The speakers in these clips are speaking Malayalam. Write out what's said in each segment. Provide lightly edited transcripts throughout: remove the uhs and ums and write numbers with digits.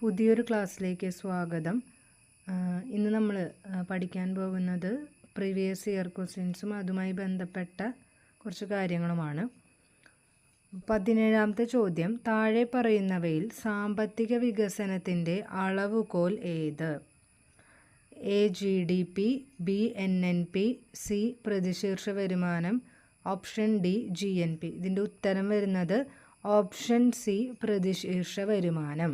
പുതിയൊരു ക്ലാസ്സിലേക്ക് സ്വാഗതം. ഇന്ന് നമ്മൾ പഠിക്കാൻ പോകുന്നത് പ്രീവിയസ് ഇയർ ക്വസ്റ്റ്യൻസും അതുമായി ബന്ധപ്പെട്ട കുറച്ച് കാര്യങ്ങളുമാണ്. 17ാമത്തെ ചോദ്യം, താഴെ പറയുന്നവയിൽ സാമ്പത്തിക വികസനത്തിൻ്റെ അളവുകോൽ ഏത്? A GDP, B NNP, C പ്രതിശീർഷ വരുമാനം, ഓപ്ഷൻ ഡി GNP. ഇതിൻ്റെ ഉത്തരം വരുന്നത് ഓപ്ഷൻ സി പ്രതിശീർഷ വരുമാനം.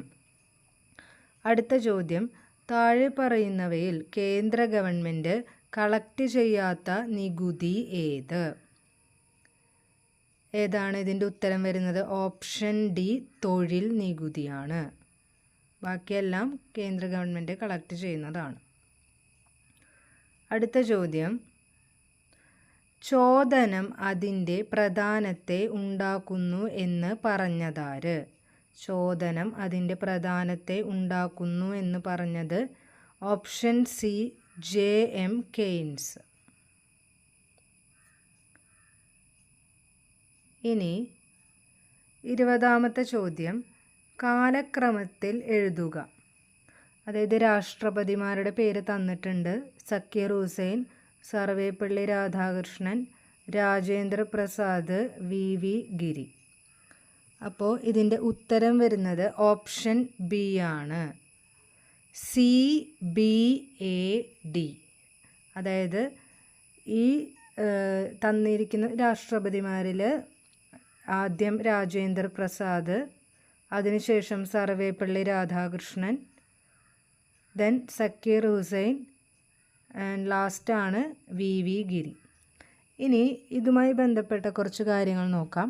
അടുത്ത ചോദ്യം, താഴെ പറയുന്നവയിൽ കേന്ദ്ര ഗവൺമെൻറ് കളക്ട് ചെയ്യാത്ത നികുതി ഏത്? ഏതാണ് ഇതിൻ്റെ ഉത്തരം വരുന്നത്? ഓപ്ഷൻ ഡി തൊഴിൽ നികുതിയാണ്. ബാക്കിയെല്ലാം കേന്ദ്ര ഗവൺമെൻറ് കളക്ട് ചെയ്യുന്നതാണ്. അടുത്ത ചോദ്യം, ചോദനം അതിൻ്റെ പ്രധാനത്തെ ഉണ്ടാക്കുന്നു എന്ന് പറഞ്ഞതാര്? ചോദനം അതിൻ്റെ പ്രധാനത്തെ ഉണ്ടാക്കുന്നു എന്ന് പറഞ്ഞത് ഓപ്ഷൻ സി JM കെയ്ൻസ്. ഇനി 20ാമത്തെ ചോദ്യം, കാലക്രമത്തിൽ എഴുതുക. അതായത് രാഷ്ട്രപതിമാരുടെ പേര് തന്നിട്ടുണ്ട്. സക്കീർ ഹുസൈൻ, സർവേപ്പള്ളി രാധാകൃഷ്ണൻ, രാജേന്ദ്ര പ്രസാദ്, VV ഗിരി. അപ്പോൾ ഇതിൻ്റെ ഉത്തരം വരുന്നത് ഓപ്ഷൻ ബി ആണ്, CBAD. അതായത് ഈ തന്നിരിക്കുന്ന രാഷ്ട്രപതിമാരിൽ ആദ്യം രാജേന്ദ്ര പ്രസാദ്, അതിനുശേഷം സർവേപ്പള്ളി രാധാകൃഷ്ണൻ, ദെൻ സക്കീർ ഹുസൈൻ, ആൻഡ് ലാസ്റ്റാണ് VV ഗിരി. ഇനി ഇതുമായി ബന്ധപ്പെട്ട കുറച്ച് കാര്യങ്ങൾ നോക്കാം.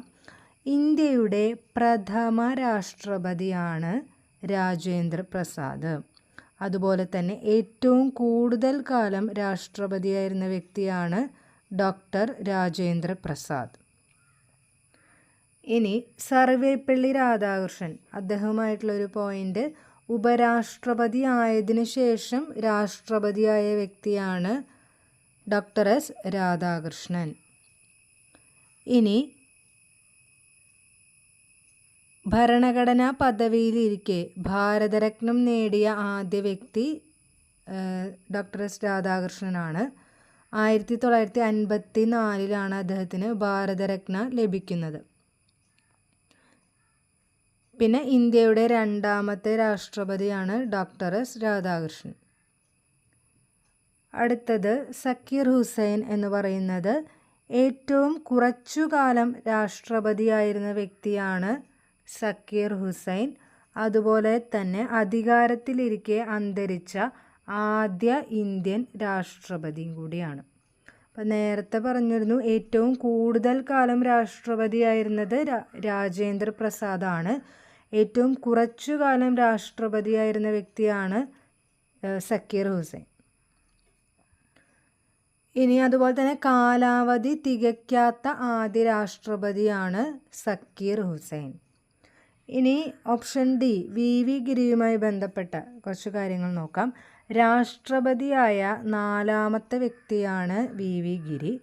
ഇന്ത്യയുടെ പ്രഥമ രാഷ്ട്രപതിയാണ് രാജേന്ദ്ര പ്രസാദ്. അതുപോലെ തന്നെ ഏറ്റവും കൂടുതൽ കാലം രാഷ്ട്രപതിയായിരുന്ന വ്യക്തിയാണ് ഡോക്ടർ രാജേന്ദ്ര പ്രസാദ്. ഇനി സർവേപ്പള്ളി രാധാകൃഷ്ണൻ, അദ്ദേഹവുമായിട്ടുള്ളൊരു പോയിൻ്റ്, ഉപരാഷ്ട്രപതി ആയതിനു ശേഷം രാഷ്ട്രപതിയായ വ്യക്തിയാണ് ഡോക്ടർ S രാധാകൃഷ്ണൻ. ഇനി ഭരണഘടനാ പദവിയിലിരിക്കെ ഭാരതരത്നം നേടിയ ആദ്യ വ്യക്തി ഡോക്ടർ S രാധാകൃഷ്ണനാണ്. 1954 അദ്ദേഹത്തിന് ഭാരതരത്ന ലഭിക്കുന്നത്. പിന്നെ ഇന്ത്യയുടെ രണ്ടാമത്തെ രാഷ്ട്രപതിയാണ് ഡോക്ടർ S രാധാകൃഷ്ണൻ. അടുത്തത് സക്കീർ ഹുസൈൻ എന്ന് പറയുന്നത് ഏറ്റവും കുറച്ചുകാലം രാഷ്ട്രപതിയായിരുന്ന വ്യക്തിയാണ് സക്കീർ ഹുസൈൻ. അതുപോലെ തന്നെ അധികാരത്തിലിരിക്കെ അന്തരിച്ച ആദ്യ ഇന്ത്യൻ രാഷ്ട്രപതിയും കൂടിയാണ്. അപ്പം നേരത്തെ പറഞ്ഞിരുന്നു ഏറ്റവും കൂടുതൽ കാലം രാഷ്ട്രപതിയായിരുന്നത് രാജേന്ദ്ര പ്രസാദാണ്. ഏറ്റവും കുറച്ചു കാലം രാഷ്ട്രപതിയായിരുന്ന വ്യക്തിയാണ് സക്കീർ ഹുസൈൻ. ഇനി അതുപോലെ തന്നെ കാലാവധി തികയ്ക്കാത്ത ആദ്യ രാഷ്ട്രപതിയാണ് സക്കീർ ഹുസൈൻ. ഇനി ഓപ്ഷൻ ഡി VV ഗിരിയുമായി ബന്ധപ്പെട്ട കുറച്ച് കാര്യങ്ങൾ നോക്കാം. രാഷ്ട്രപതിയായ 4ാമത്തെ വ്യക്തിയാണ് VV ഗിരി.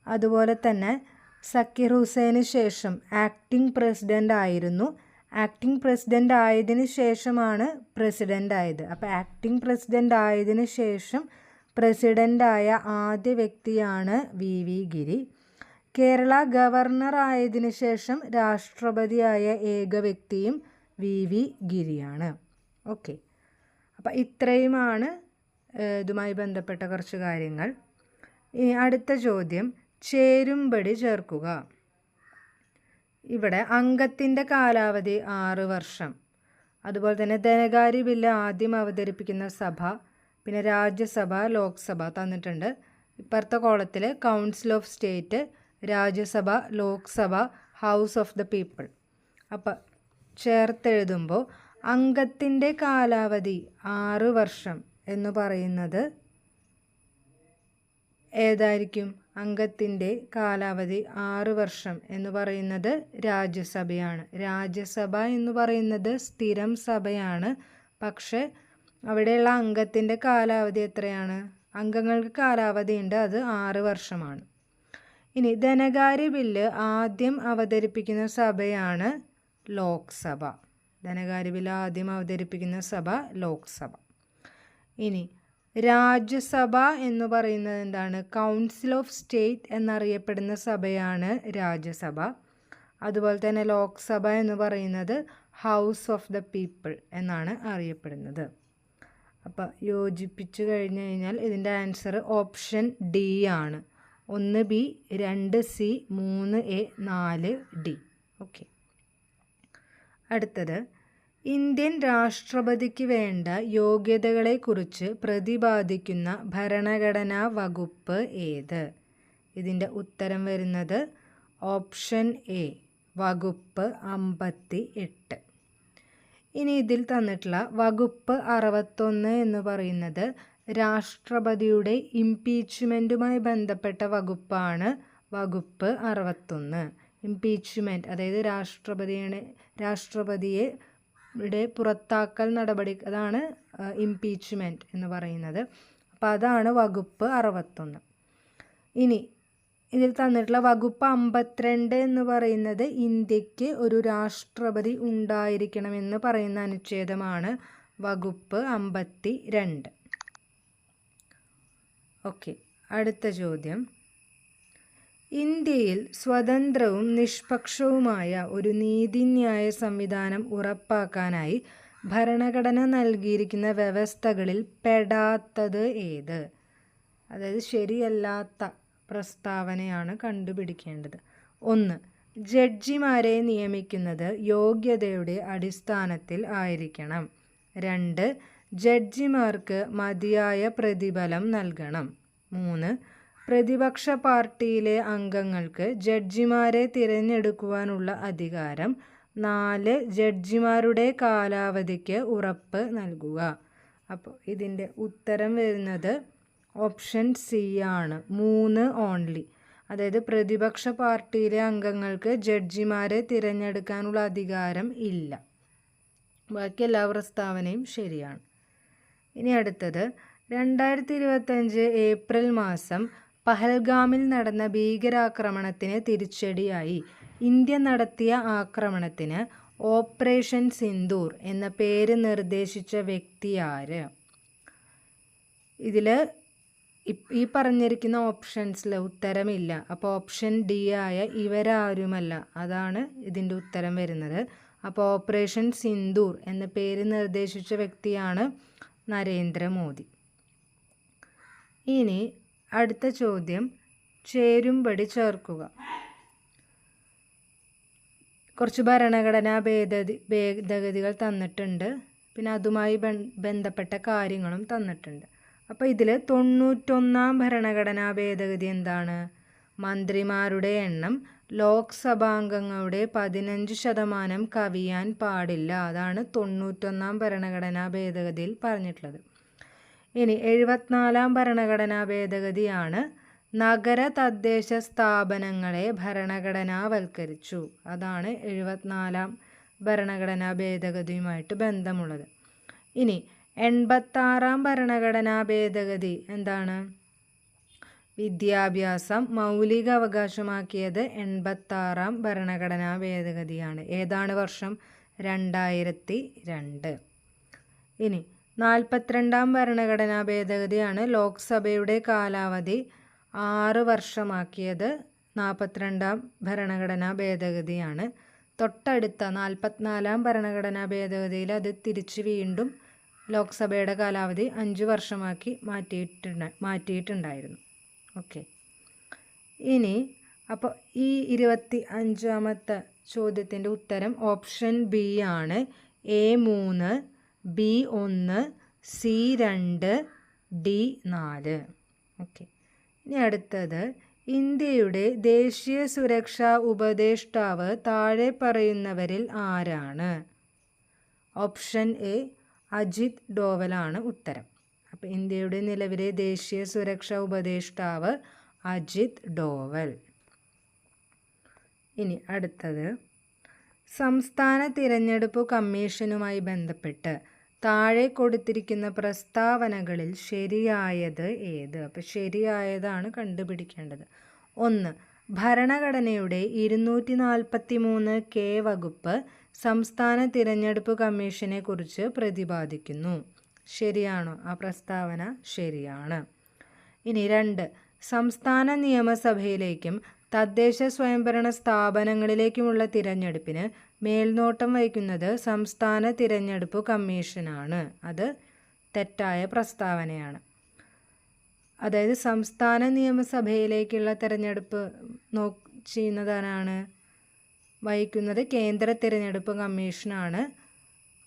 അതുപോലെ തന്നെ സക്കീർ ഹുസൈന് ശേഷം ആക്ടിംഗ് പ്രസിഡൻ്റ് ആയിരുന്നു. ആക്ടിംഗ് പ്രസിഡൻ്റ് ആയതിനു ശേഷമാണ് പ്രസിഡൻ്റ് ആയത്. അപ്പോൾ ആക്ടിംഗ് പ്രസിഡൻ്റ് ആയതിനു ശേഷം പ്രസിഡൻ്റായ ആദ്യ വ്യക്തിയാണ് VV ഗിരി. കേരള ഗവർണർ ആയതിനു ശേഷം രാഷ്ട്രപതിയായ ഏക വ്യക്തിയും VV ഗിരിയാണ്. ഓക്കെ, അപ്പോൾ ഇത്രയുമാണ് ഇതുമായി ബന്ധപ്പെട്ട കുറച്ച് കാര്യങ്ങൾ. ഇനി അടുത്ത ചോദ്യം, ചേരുംപടി ചേർക്കുക. ഇവിടെ അംഗത്തിൻ്റെ കാലാവധി 6 വർഷം. അതുപോലെ തന്നെ ധനകാര്യ ബില്ല് ആദ്യം അവതരിപ്പിക്കുന്ന സഭ, പിന്നെ രാജ്യസഭ, ലോക്സഭ തന്നിട്ടുണ്ട്. ഇപ്പുറത്തെ കോളത്തിൽ council of state, Rajya Sabha, Lok Sabha, house of the people. അപ്പം ചേർത്തെഴുതുമ്പോൾ അംഗത്തിൻ്റെ കാലാവധി 6 വർഷം എന്ന് പറയുന്നത് ഏതായിരിക്കും? അംഗത്തിൻ്റെ കാലാവധി 6 വർഷം എന്ന് പറയുന്നത് രാജ്യസഭയാണ്. രാജ്യസഭ എന്ന് പറയുന്നത് സ്ഥിരം സഭയാണ്. പക്ഷേ അവിടെയുള്ള അംഗത്തിൻ്റെ കാലാവധി എത്രയാണ്? അംഗങ്ങൾക്ക് കാലാവധിയുണ്ട്, അത് 6 വർഷമാണ്. ഇനി ധനകാര്യ ബില്ല് ആദ്യം അവതരിപ്പിക്കുന്ന സഭയാണ് ലോക്സഭ. ധനകാര്യ ബിൽ ആദ്യം അവതരിപ്പിക്കുന്ന സഭ ലോക്സഭ. ഇനി രാജ്യസഭ എന്ന് പറയുന്നത് എന്താണ്? കൗൺസിൽ ഓഫ് സ്റ്റേറ്റ് എന്നറിയപ്പെടുന്ന സഭയാണ് രാജ്യസഭ. അതുപോലെ തന്നെ ലോക്സഭ എന്ന് പറയുന്നത് ഹൗസ് ഓഫ് ദ പീപ്പിൾ എന്നാണ് അറിയപ്പെടുന്നത്. അപ്പോൾ യോജിപ്പിച്ച് കഴിഞ്ഞ് കഴിഞ്ഞാൽ ഇതിൻ്റെ ആൻസർ ഓപ്ഷൻ ഡി ആണ്. 1B, 2C, 3A, 4D. Okay. അടുത്തത്, ഇന്ത്യൻ രാഷ്ട്രപതിക്ക് വേണ്ട യോഗ്യതകളെക്കുറിച്ച് പ്രതിപാദിക്കുന്ന ഭരണഘടനാ വകുപ്പ് ഏത്? ഇതിൻ്റെ ഉത്തരം വരുന്നത് ഓപ്ഷൻ എ, വകുപ്പ് 58. ഇനി ഇതിൽ തന്നിട്ടുള്ള വകുപ്പ് 61 എന്ന് പറയുന്നത് രാഷ്ട്രപതിയുടെ ഇംപീച്ച്മെൻറ്റുമായി ബന്ധപ്പെട്ട വകുപ്പാണ്. വകുപ്പ് 61 ഇംപീച്ച്മെൻറ്റ്, അതായത് രാഷ്ട്രപതിയെ പുറത്താക്കൽ നടപടി, അതാണ് ഇംപീച്ച്മെൻറ്റ് എന്ന് പറയുന്നത്. അപ്പോൾ അതാണ് വകുപ്പ് 61. ഇനി ഇതിൽ തന്നിട്ടുള്ള വകുപ്പ് 52 എന്ന് പറയുന്നത് ഇന്ത്യക്ക് ഒരു രാഷ്ട്രപതി ഉണ്ടായിരിക്കണമെന്ന് പറയുന്ന അനുച്ഛേദമാണ് വകുപ്പ് 52. ഓക്കെ. അടുത്ത ചോദ്യം, ഇന്ത്യയിൽ സ്വതന്ത്രവും നിഷ്പക്ഷവുമായ ഒരു നീതിന്യായ സംവിധാനം ഉറപ്പാക്കാനായി ഭരണഘടന നൽകിയിരിക്കുന്ന വ്യവസ്ഥകളിൽ പെടാത്തത് ഏത്? അതായത് ശരിയല്ലാത്ത പ്രസ്താവനയാണ് കണ്ടുപിടിക്കേണ്ടത്. 1. ജഡ്ജിമാരെ നിയമിക്കുന്നത് യോഗ്യതയുടെ അടിസ്ഥാനത്തിൽ ആയിരിക്കണം. 2. ജഡ്ജിമാർക്ക് മതിയായ പ്രതിഫലം നൽകണം. 3. പ്രതിപക്ഷ പാർട്ടിയിലെ അംഗങ്ങൾക്ക് ജഡ്ജിമാരെ തിരഞ്ഞെടുക്കുവാനുള്ള അധികാരം. 4. ജഡ്ജിമാരുടെ കാലാവധിക്ക് ഉറപ്പ് നൽകുക. അപ്പോൾ ഇതിൻ്റെ ഉത്തരം വരുന്നത് ഓപ്ഷൻ സി ആണ്, 3 ഓൺലി. അതായത് പ്രതിപക്ഷ പാർട്ടിയിലെ അംഗങ്ങൾക്ക് ജഡ്ജിമാരെ തിരഞ്ഞെടുക്കാനുള്ള അധികാരം ഇല്ല. ബാക്കി എല്ലാ പ്രസ്താവനയും ശരിയാണ്. ഇനി അടുത്തത്, 2025 ഏപ്രിൽ മാസം പഹൽഗാമിൽ നടന്ന ഭീകരാക്രമണത്തിന് തിരിച്ചടിയായി ഇന്ത്യ നടത്തിയ ആക്രമണത്തിന് ഓപ്പറേഷൻ സിന്ദൂർ എന്ന പേര് നിർദ്ദേശിച്ച വ്യക്തി ആര്? ഇതിൽ ഈ പറഞ്ഞിരിക്കുന്ന ഓപ്ഷൻസിൽ ഉത്തരമില്ല. അപ്പോൾ ഓപ്ഷൻ ഡി ആയ ഇവരാരുമല്ല, അതാണ് ഇതിൻ്റെ ഉത്തരം വരുന്നത്. അപ്പോൾ ഓപ്പറേഷൻ സിന്ദൂർ എന്ന പേര് നിർദ്ദേശിച്ച വ്യക്തിയാണ് നരേന്ദ്രമോദി. ഇനി അടുത്ത ചോദ്യം, ചേരുംപടി ചേർക്കുക. കുറച്ച് ഭരണഘടനാ ഭേദഗതികൾ തന്നിട്ടുണ്ട്, പിന്നെ അതുമായി ബന്ധപ്പെട്ട കാര്യങ്ങളും തന്നിട്ടുണ്ട്. അപ്പോൾ ഇതിൽ 91-ാം ഭരണഘടനാ ഭേദഗതി എന്താണ്? മന്ത്രിമാരുടെ എണ്ണം ലോക്സഭാംഗങ്ങളുടെ 15% കവിയാൻ പാടില്ല. അതാണ് 91-ാം ഭരണഘടനാ ഭേദഗതിയിൽ പറഞ്ഞിട്ടുള്ളത്. ഇനി 74-ാം ഭരണഘടനാ ഭേദഗതിയാണ് നഗര തദ്ദേശ സ്ഥാപനങ്ങളെ ഭരണഘടനാവൽക്കരിച്ചു. അതാണ് 74-ാം ഭരണഘടനാ ഭേദഗതിയുമായിട്ട് ബന്ധമുള്ളത്. ഇനി 86-ാം ഭരണഘടനാ ഭേദഗതി എന്താണ്? വിദ്യാഭ്യാസം മൗലിക അവകാശമാക്കിയത് 86-ാം ഭരണഘടനാ ഭേദഗതിയാണ്. ഏതാണ് വർഷം? 2002. ഇനി 42-ാം ഭരണഘടനാ ഭേദഗതിയാണ് ലോക്സഭയുടെ കാലാവധി 6 വർഷമാക്കിയത്. 42-ാം ഭരണഘടനാ ഭേദഗതിയാണ്. തൊട്ടടുത്ത 44-ാം ഭരണഘടനാ ഭേദഗതിയിൽ അത് തിരിച്ച് വീണ്ടും ലോക്സഭയുടെ കാലാവധി 5 വർഷമാക്കി മാറ്റിയിട്ടുണ്ടായിരുന്നു. ഓക്കെ. ഇനി അപ്പോൾ ഈ 25-ാമത്തെ ചോദ്യത്തിൻ്റെ ഉത്തരം ഓപ്ഷൻ ബി ആണ്. A3, B1, C2, D4. Okay. ഇനി അടുത്തത്, ഇന്ത്യയുടെ ദേശീയ സുരക്ഷാ ഉപദേഷ്ടാവ് താഴെ പറയുന്നവരിൽ ആരാണ്? ഓപ്ഷൻ എ, അജിത് ഡോവലാണ് ഉത്തരം. അപ്പോൾ ഇന്ത്യയുടെ നിലവിലെ ദേശീയ സുരക്ഷാ ഉപദേഷ്ടാവ് അജിത് ഡോവൽ. ഇനി അടുത്തത്, സംസ്ഥാന തിരഞ്ഞെടുപ്പ് കമ്മീഷനുമായി ബന്ധപ്പെട്ട് താഴെ കൊടുത്തിരിക്കുന്ന പ്രസ്താവനകളിൽ ശരിയായത് ഏത്? അപ്പോൾ ശരിയായതാണ് കണ്ടുപിടിക്കേണ്ടത്. 1. ഭരണഘടനയുടെ 243K വകുപ്പ് സംസ്ഥാന തിരഞ്ഞെടുപ്പ് കമ്മീഷനെ കുറിച്ച് പ്രതിപാദിക്കുന്നു. ശരിയാണോ? ആ പ്രസ്താവന ശരിയാണ്. ഇനി 2, സംസ്ഥാന നിയമസഭയിലേക്കും തദ്ദേശ സ്വയംഭരണ സ്ഥാപനങ്ങളിലേക്കുമുള്ള തിരഞ്ഞെടുപ്പിന് മേൽനോട്ടം വഹിക്കുന്നത് സംസ്ഥാന തിരഞ്ഞെടുപ്പ് കമ്മീഷനാണ്. അത് തെറ്റായ പ്രസ്താവനയാണ്. അതായത് സംസ്ഥാന നിയമസഭയിലേക്കുള്ള തിരഞ്ഞെടുപ്പ് ചെയ്യുന്നതാണ് വഹിക്കുന്നത് കേന്ദ്ര തിരഞ്ഞെടുപ്പ് കമ്മീഷനാണ്.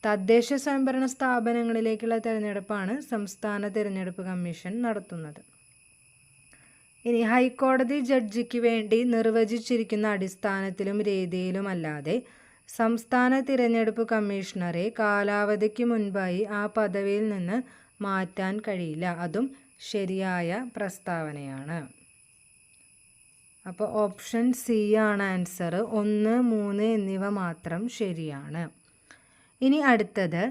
തദ്ദേശ സ്വയംഭരണ സ്ഥാപനങ്ങളിലേക്കുള്ള തിരഞ്ഞെടുപ്പാണ് സംസ്ഥാന തിരഞ്ഞെടുപ്പ് കമ്മീഷൻ നടത്തുന്നത്. ഇനി ഹൈക്കോടതി ജഡ്ജിക്ക് വേണ്ടി നിർവചിച്ചിരിക്കുന്ന അടിസ്ഥാനത്തിലും രീതിയിലുമല്ലാതെ സംസ്ഥാന തിരഞ്ഞെടുപ്പ് കമ്മീഷണറെ കാലാവധിക്ക് മുൻപായി ആ പദവിയിൽ നിന്ന് മാറ്റാൻ കഴിയില്ല. അതും ശരിയായ പ്രസ്താവനയാണ്. അപ്പോൾ ഓപ്ഷൻ സി ആണ് ആൻസർ. 1, 3 എന്നിവ മാത്രം ശരിയാണ്. ഇനി അടുത്തത്,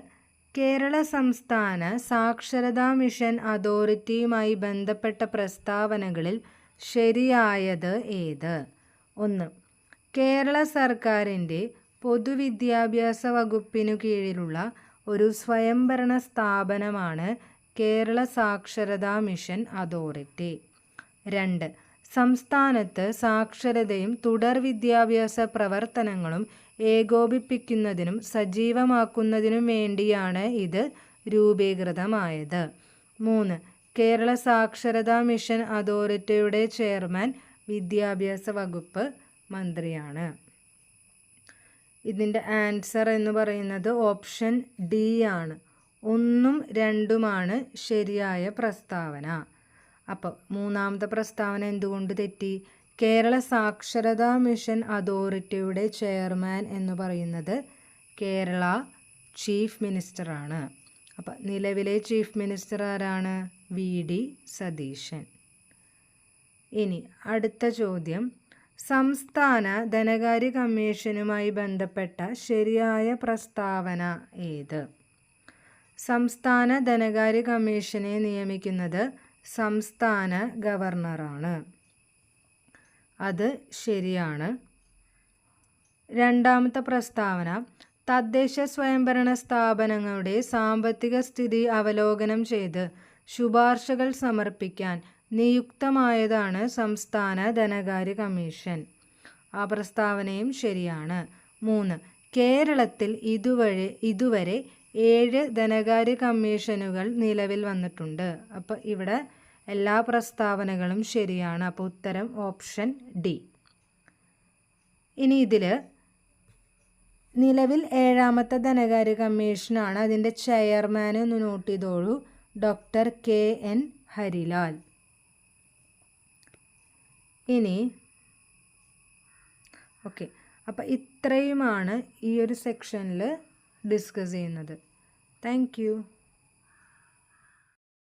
കേരള സംസ്ഥാന സാക്ഷരതാ മിഷൻ അതോറിറ്റിയുമായി ബന്ധപ്പെട്ട പ്രസ്താവനകളിൽ ശരിയായത് ഏത്? 1, കേരള സർക്കാരിൻ്റെ പൊതുവിദ്യാഭ്യാസ വകുപ്പിനു കീഴിലുള്ള ഒരു സ്വയംഭരണ സ്ഥാപനമാണ് കേരള സാക്ഷരതാ മിഷൻ അതോറിറ്റി. 2, സംസ്ഥാനത്ത് സാക്ഷരതയും തുടർ വിദ്യാഭ്യാസ പ്രവർത്തനങ്ങളും ഏകോപിപ്പിക്കുന്നതിനും സജീവമാക്കുന്നതിനും വേണ്ടിയാണ് ഇത് രൂപീകൃതമായത്. 3, കേരള സാക്ഷരതാ മിഷൻ അതോറിറ്റിയുടെ ചെയർമാൻ വിദ്യാഭ്യാസ വകുപ്പ് മന്ത്രിയാണ്. ഇതിൻ്റെ ആൻസർ എന്ന് പറയുന്നത് ഓപ്ഷൻ ഡി ആണ്. 1ഉം 2ഉമാണ് ശരിയായ പ്രസ്താവന. അപ്പോൾ മൂന്നാമത്തെ പ്രസ്താവന എന്തുകൊണ്ട് തെറ്റി? കേരള സാക്ഷരതാ മിഷൻ അതോറിറ്റിയുടെ ചെയർമാൻ എന്ന് പറയുന്നത് കേരള ചീഫ് മിനിസ്റ്ററാണ്. അപ്പം നിലവിലെ ചീഫ് മിനിസ്റ്റർ ആരാണ്? VD സതീശൻ. ഇനി അടുത്ത ചോദ്യം, സംസ്ഥാന ധനകാര്യ കമ്മീഷനുമായി ബന്ധപ്പെട്ട ശരിയായ പ്രസ്താവന ഏത്? സംസ്ഥാന ധനകാര്യ കമ്മീഷനെ നിയമിക്കുന്നത് സംസ്ഥാന ഗവർണറാണ്. അത് ശരിയാണ്. രണ്ടാമത്തെ പ്രസ്താവന, തദ്ദേശ സ്വയംഭരണ സ്ഥാപനങ്ങളുടെ സാമ്പത്തിക സ്ഥിതി അവലോകനം ചെയ്ത് ശുപാർശകൾ സമർപ്പിക്കാൻ നിയുക്തമായതാണ് സംസ്ഥാന ധനകാര്യ കമ്മീഷൻ. ആ പ്രസ്താവനയും ശരിയാണ്. 3, കേരളത്തിൽ ഇതുവരെ 7 ധനകാര്യ കമ്മീഷനുകൾ നിലവിൽ വന്നിട്ടുണ്ട്. അപ്പോൾ ഇവിടെ എല്ലാ പ്രസ്താവനകളും ശരിയാണ്. അപ്പോൾ ഉത്തരം ഓപ്ഷൻ ഡി. ഇനി ഇതിൽ നിലവിൽ 7ാമത്തെ ധനകാര്യ കമ്മീഷനാണ്. അതിൻ്റെ ചെയർമാൻ ഒന്ന് നോട്ട് ചെയ്തോളൂ, ഡോക്ടർ KN ഹരിലാൽ. ഇനി ഓക്കെ, അപ്പോൾ ഇത്രയുമാണ് ഈ ഒരു സെക്ഷനിൽ ഡിസ്കസ് ചെയ്യുന്നത്. Thank you.